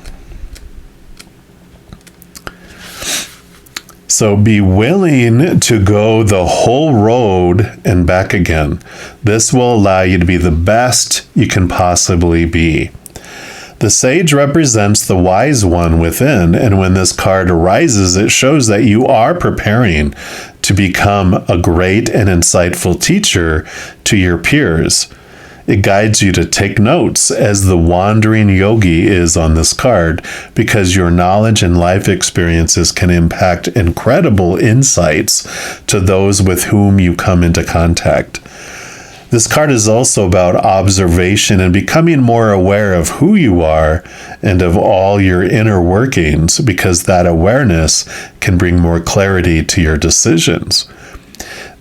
So be willing to go the whole road and back again. This will allow you to be the best you can possibly be. The Sage represents the wise one within, and when this card arises, it shows that you are preparing to become a great and insightful teacher to your peers. It guides you to take notes, as the wandering yogi is on this card, because your knowledge and life experiences can impact incredible insights to those with whom you come into contact. This card is also about observation and becoming more aware of who you are and of all your inner workings, because that awareness can bring more clarity to your decisions.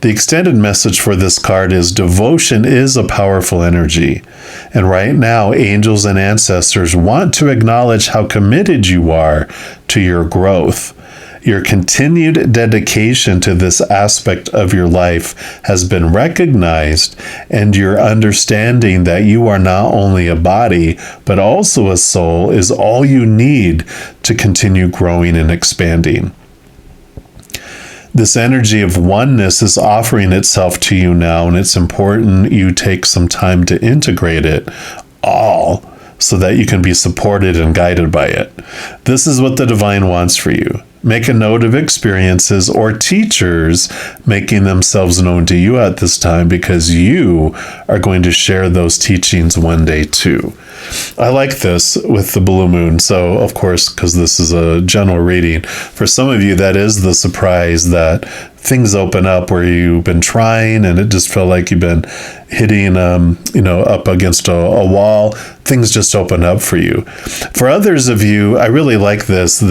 The extended message for this card is devotion is a powerful energy. And right now, angels and ancestors want to acknowledge how committed you are to your growth. Your continued dedication to this aspect of your life has been recognized, and your understanding that you are not only a body, but also a soul is all you need to continue growing and expanding. This energy of oneness is offering itself to you now, and it's important you take some time to integrate it all so that you can be supported and guided by it. This is what the divine wants for you. Make a note of experiences or teachers making themselves known to you at this time, because you are going to share those teachings one day too. I like this with the blue moon. So, of course, because this is a general reading, for some of you, that is the surprise that things open up where you've been trying and it just felt like you've been hitting, up against a wall. Things just open up for you. For others of you, I really like this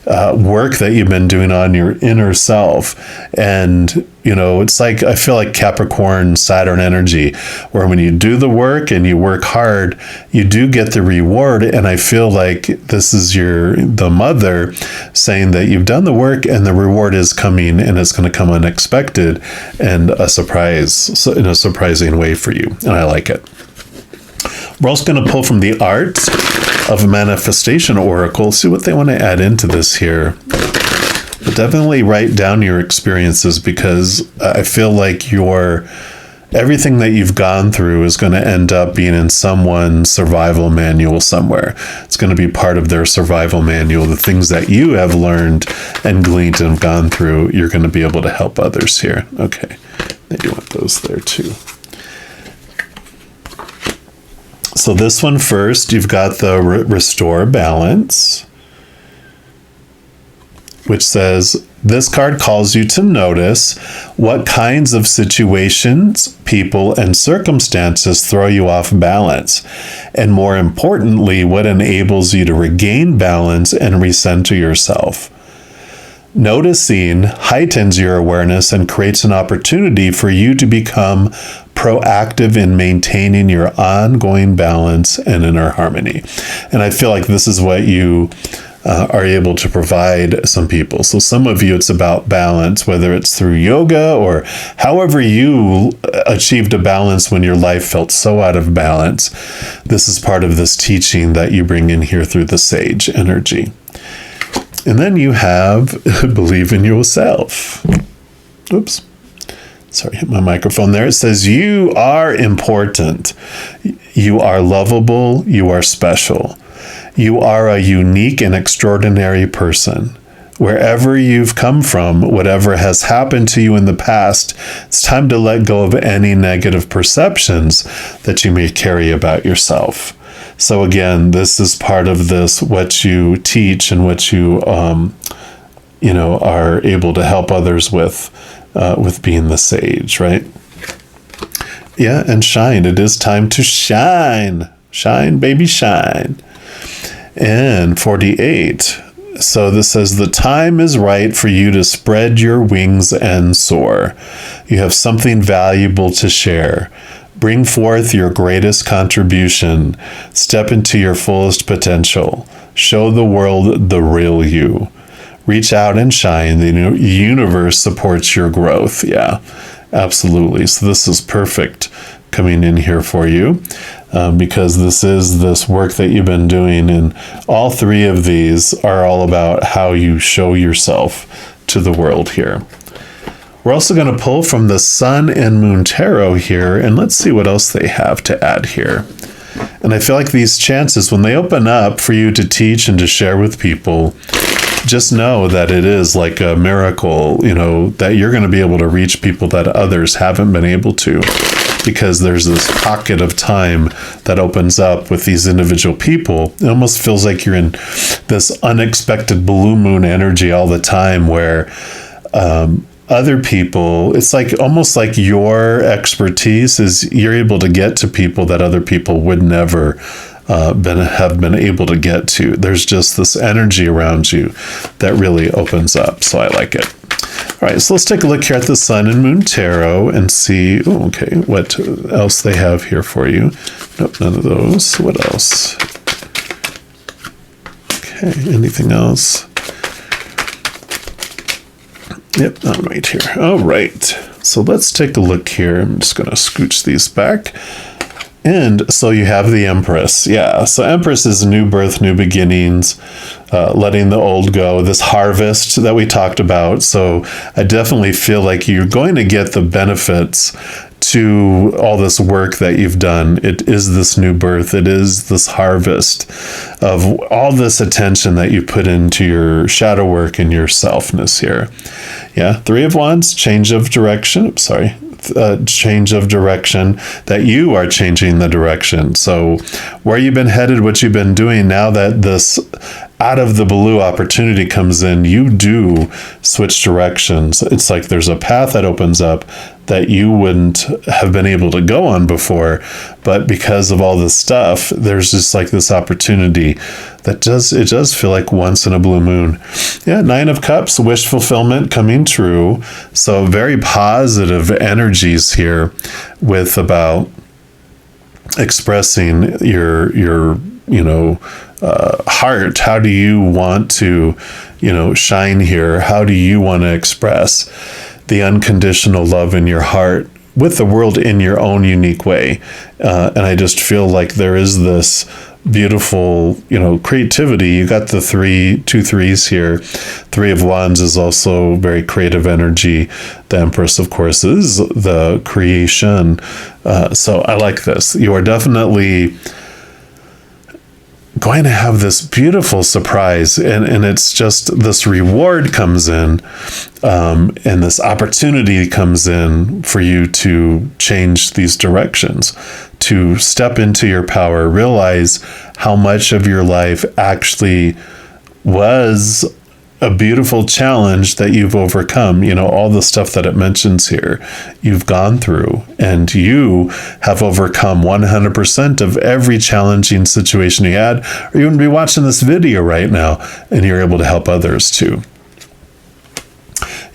work that you've been doing on your inner self. And, it's like, I feel like Capricorn, Saturn energy, where when you do the work and you work hard, you do get the reward. And I feel like this is the mother saying that you've done the work and the reward is coming, and it's going to come unexpected and a surprise, in a surprising way for you. And I like it. We're also going to pull from the Art of Manifestation Oracle, see what they want to add into this here. But definitely write down your experiences, because I feel like everything that you've gone through is going to end up being in someone's survival manual somewhere. It's going to be part of their survival manual. The things that you have learned and gleaned and gone through, you're going to be able to help others here. Okay, maybe you want those there too. So this one first, you've got the Restore Balance, which says, This card calls you to notice what kinds of situations, people, and circumstances throw you off balance, and more importantly, what enables you to regain balance and recenter yourself. Noticing heightens your awareness and creates an opportunity for you to become proactive in maintaining your ongoing balance and inner harmony. And I feel like this is what you are able to provide some people. So some of you, it's about balance, whether it's through yoga or however you achieved a balance when your life felt so out of balance. This is part of this teaching that you bring in here through the sage energy. And then you have believe in yourself. Oops. Sorry, hit my microphone there. It says, you are important. You are lovable. You are special. You are a unique and extraordinary person. Wherever you've come from, whatever has happened to you in the past, it's time to let go of any negative perceptions that you may carry about yourself. So again, this is part of this, what you teach and what you, are able to help others with being the sage, right? Yeah, and shine. It is time to shine. Shine, baby, shine. And 48. So this says, the time is right for you to spread your wings and soar. You have something valuable to share. Bring forth your greatest contribution. Step into your fullest potential. Show the world the real you. Reach out and shine. The universe supports your growth. Yeah, absolutely. So this is perfect coming in here for you. Because this is this work that you've been doing, and all three of these are all about how you show yourself to the world here. We're also going to pull from the Sun and Moon Tarot here, and let's see what else they have to add here. And I feel like these chances, when they open up for you to teach and to share with people, just know that it is like a miracle, that you're going to be able to reach people that others haven't been able to. Because there's this pocket of time that opens up with these individual people. It almost feels like you're in this unexpected blue moon energy all the time where other people, it's like almost like your expertise is you're able to get to people that other people would never have been able to get to. There's just this energy around you that really opens up. So I like it. All right, so let's take a look here at the Sun and Moon Tarot and see, what else they have here for you. Nope, none of those. What else? Okay, anything else? Yep, I'm right here. All right, so let's take a look here. I'm just going to scooch these back. And so you have the Empress. Yeah, so Empress is new birth, new beginnings, letting the old go, this harvest that we talked about. So I definitely feel like you're going to get the benefits to all this work that you've done. It is this new birth. It is this harvest of all this attention that you put into your shadow work and your selfness here. Yeah, Three of Wands, change of direction. Change of direction, that you are changing the direction. So where you've been headed, what you've been doing, now that this out of the blue opportunity comes in, you do switch directions. It's like there's a path that opens up that you wouldn't have been able to go on before, but because of all this stuff, there's just like this opportunity that does feel like once in a blue moon. Yeah, Nine of Cups, wish fulfillment coming true. So very positive energies here with about expressing your heart. How do you want to, shine here? How do you want to express the unconditional love in your heart with the world in your own unique way? And I just feel like there is this beautiful, creativity. You got the two threes here. Three of Wands is also very creative energy. The Empress, of course, is the creation. So I like this. You are definitely going to have this beautiful surprise, and it's just this reward comes in, and this opportunity comes in for you to change these directions, to step into your power, realize how much of your life actually was a beautiful challenge that you've overcome. All the stuff that it mentions here, you've gone through, and you have overcome 100% of every challenging situation you had, or you wouldn't be watching this video right now, and you're able to help others too.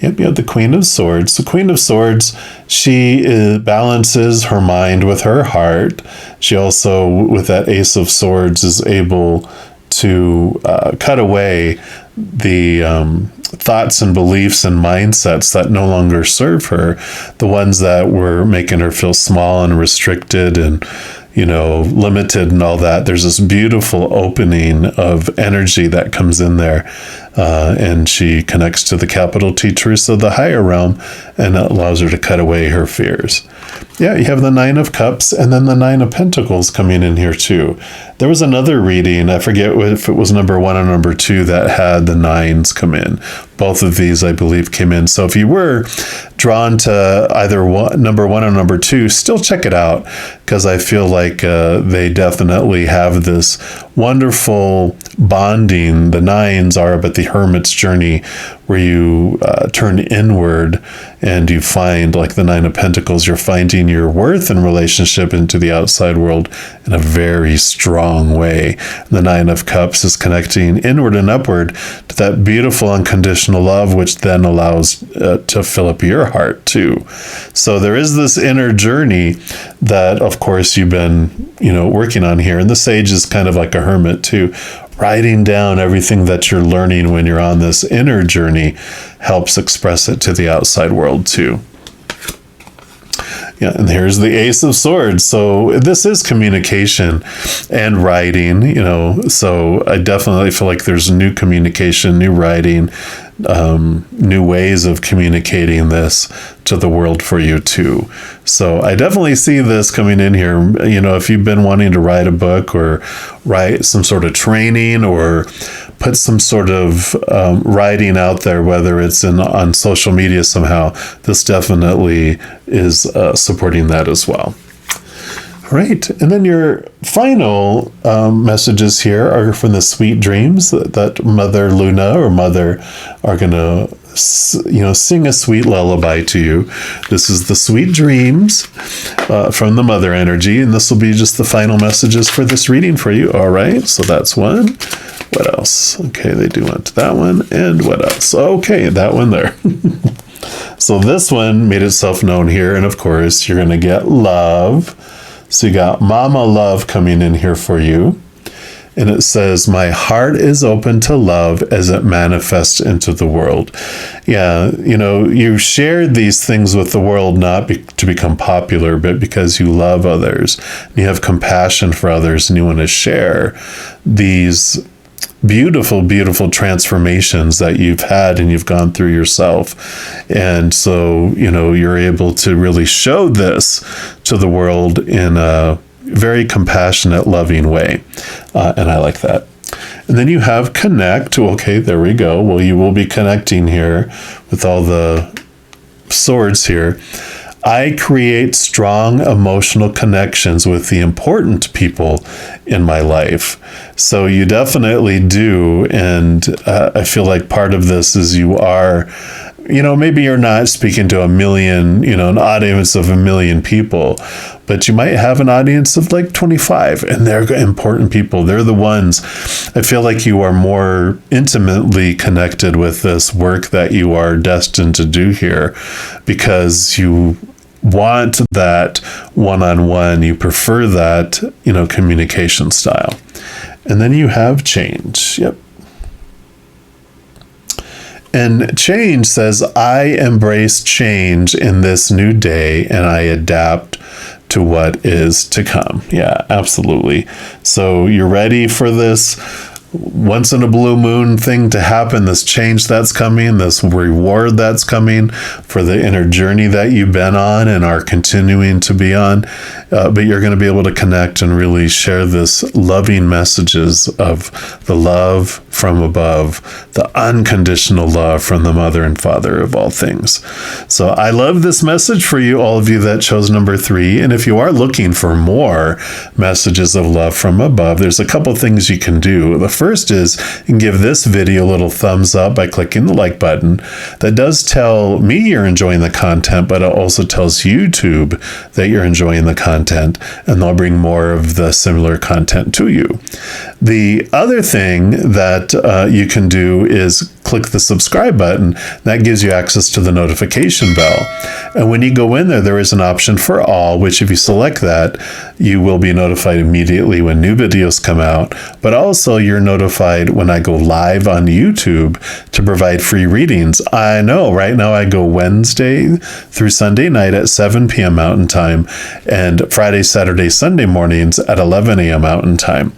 Yep, you have the Queen of Swords. The Queen of Swords, she balances her mind with her heart. She also, with that Ace of Swords, is able to cut away the thoughts and beliefs and mindsets that no longer serve her, the ones that were making her feel small and restricted and limited and all that. There's this beautiful opening of energy that comes in there, and she connects to the capital T truths of the higher realm, and it allows her to cut away her fears. Yeah, you have the Nine of Cups and then the Nine of Pentacles coming in here too. There was another reading, I forget if it was number 1 or number 2, that had the nines come in. Both of these, I believe, came in. So if you were drawn to either number 1 or number 2, still check it out, because I feel like they definitely have this wonderful bonding. The nines are but the hermit's journey, where you turn inward and you find, like the Nine of Pentacles, you're finding your worth in relationship into the outside world in a very strong way. The Nine of Cups is connecting inward and upward to that beautiful unconditional love, which then allows to fill up your heart too. So there is this inner journey that, of course, you've been working on here. And the Sage is kind of like a hermit too. Writing down everything that you're learning when you're on this inner journey helps express it to the outside world too. Yeah, and here's the Ace of Swords. So this is communication and writing, so I definitely feel like there's new communication, new writing, new ways of communicating this to the world for you too. So I definitely see this coming in here. If you've been wanting to write a book or write some sort of training or put some sort of writing out there, whether it's on social media somehow, this definitely is supporting that as well. All right, and then your final messages here are from the sweet dreams that Mother Luna or Mother are going to, sing a sweet lullaby to you. This is the sweet dreams from the Mother energy, and this will be just the final messages for this reading for you. All right, so that's one. What else? Okay, they do want that one, and what else? Okay, that one there. So this one made itself known here, and of course, you're going to get love. So you got Mama Love coming in here for you. And it says, my heart is open to love as it manifests into the world. Yeah, you shared these things with the world not to become popular, but because you love others. You have compassion for others, and you want to share these beautiful, beautiful transformations that you've had and you've gone through yourself. And so, you're able to really show this to the world in a very compassionate, loving way. And I like that. And then you have connect. Okay, there we go. Well, you will be connecting here with all the swords here. I create strong emotional connections with the important people in my life. So you definitely do. And I feel like part of this is you are, maybe you're not speaking to a million, an audience of 1 million people, but you might have an audience of like 25, and they're important people. They're the ones, I feel like you are more intimately connected with this work that you are destined to do here, because you want that one-on-one, you prefer that, communication style. And then you have change. Yep. And change says, I embrace change in this new day and I adapt to what is to come. Yeah, absolutely. So you're ready for this once in a blue moon thing to happen, this change that's coming, this reward that's coming for the inner journey that you've been on and are continuing to be on. But you're going to be able to connect and really share this loving messages of the love from above, the unconditional love from the Mother and Father of all things. So I love this message for you, all of you that chose number 3. And if you are looking for more messages of love from above, there's a couple things you can do. The first is give this video a little thumbs up by clicking the like button. That does tell me you're enjoying the content, but it also tells YouTube that you're enjoying the content, and they'll bring more of the similar content to you. The other thing that you can do is click the subscribe button. That gives you access to the notification bell. And when you go in there, there is an option for all, which if you select that, you will be notified immediately when new videos come out. But also you're notified when I go live on YouTube to provide free readings. I know right now I go Wednesday through Sunday night at 7 p.m. Mountain Time and Friday, Saturday, Sunday mornings at 11 a.m. Mountain Time.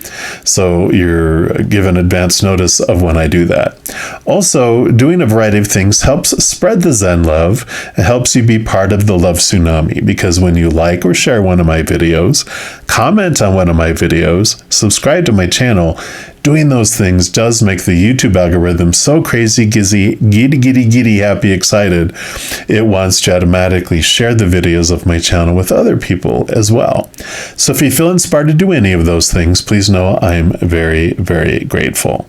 So you're given advance notice of when I do that. Also, doing a variety of things helps spread the Zen love. It helps you be part of the love tsunami, because when you like or share one of my videos, comment on one of my videos, subscribe to my channel, doing those things does make the YouTube algorithm so crazy, giddy, happy, excited. It wants to automatically share the videos of my channel with other people as well. So if you feel inspired to do any of those things, please know I'm very, very grateful.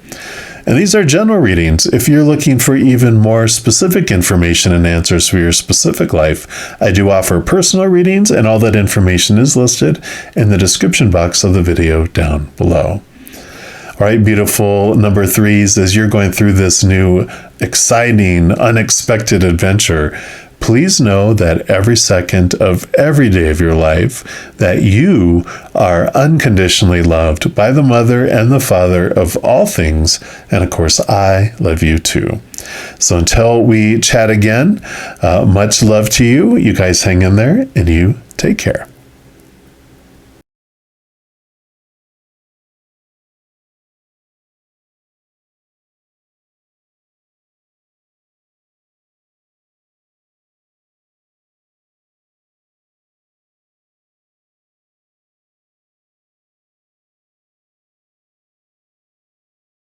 And these are general readings. If you're looking for even more specific information and answers for your specific life, I do offer personal readings, and all that information is listed in the description box of the video down below. All right, beautiful number threes, as you're going through this new, exciting, unexpected adventure, please know that every second of every day of your life that you are unconditionally loved by the mother and the father of all things. And of course, I love you too. So until we chat again, much love to you. You guys hang in there and you take care.